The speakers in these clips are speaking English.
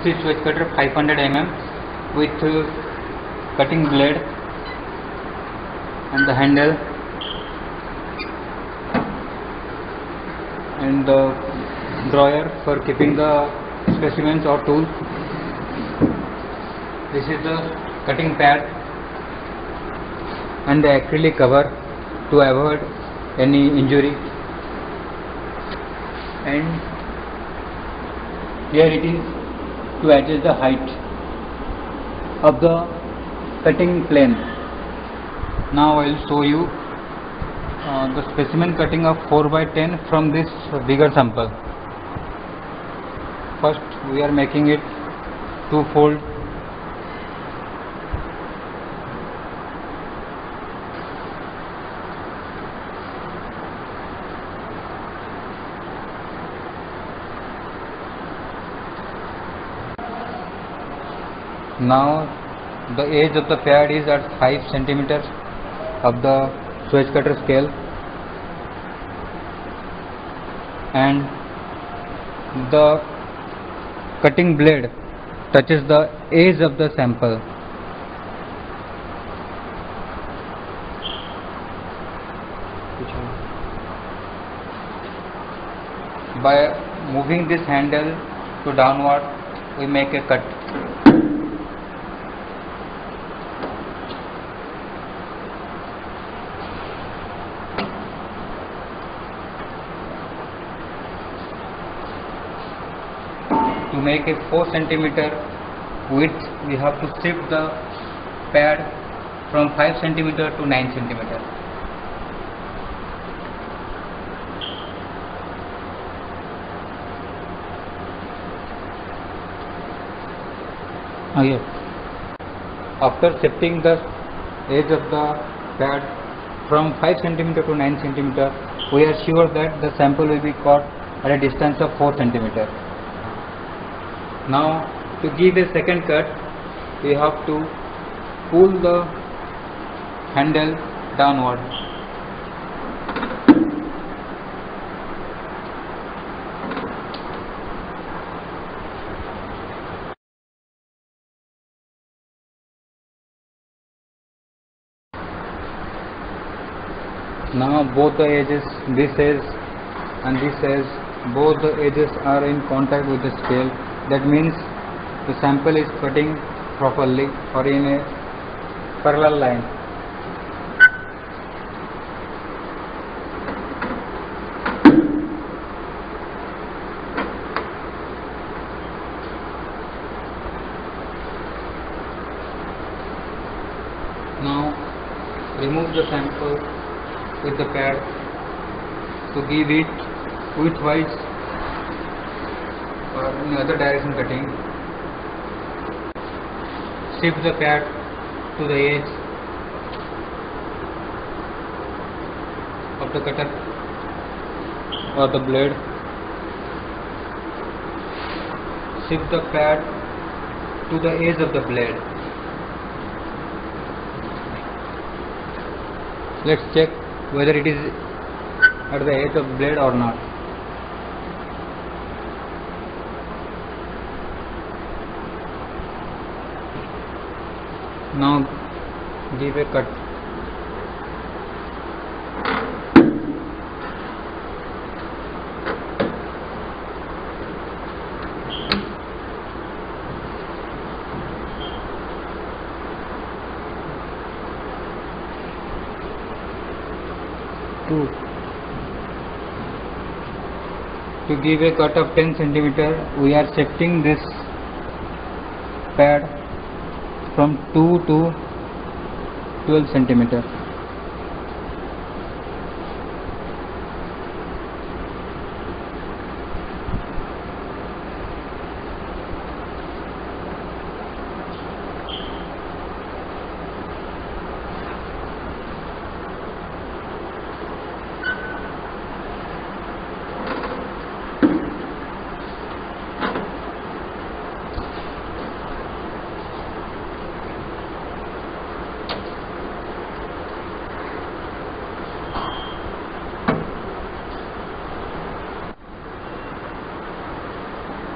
2-3 switch cutter 500 mm with cutting blade and the handle and the drawer for keeping the specimens or tools. This is the cutting pad and the acrylic cover to avoid any injury, and here it is to adjust the height of the cutting plane. Now I will show you the specimen cutting of 4x10 from this bigger sample. First we are making it two-fold. Now the edge of the pad is at 5 centimeters of the switch cutter scale, and the cutting blade touches the edge of the sample. By moving this handle to downward, we make a cut. To make a 4 centimeter width, we have to shift the pad from 5 centimeter to 9 centimeter. Yes. After shifting the edge of the pad from 5 centimeter to 9 centimeter, we are sure that the sample will be caught at a distance of 4 centimeter. Now to give a second cut, we have to pull the handle downward. Now both the edges, this edge and this edge, both the edges are in contact with the scale. That means the sample is cutting properly or in a parallel line. Now remove the sample with the pad to give it widthwise or in other direction cutting. Shift the pad to the edge of the cutter or the blade. Shift the pad to the edge of the blade. Let's check whether it is at the edge of the blade or not. Now give a cut. To give a cut of 10 centimeter, we are shifting this pad from 2 to 12 centimeter.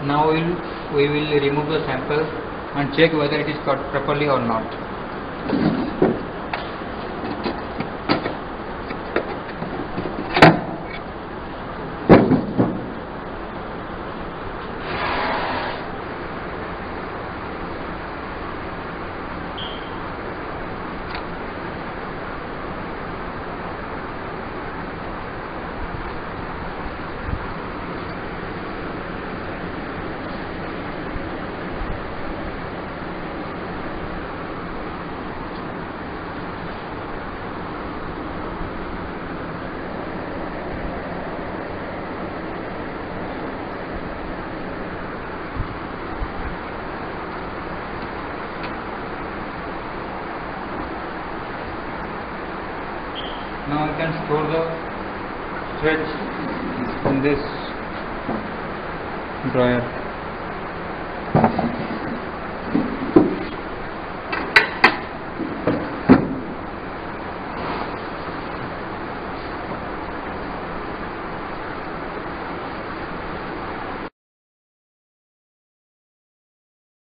Now we will remove the sample and check whether it is cut properly or not. Now I can store the threads in this drawer.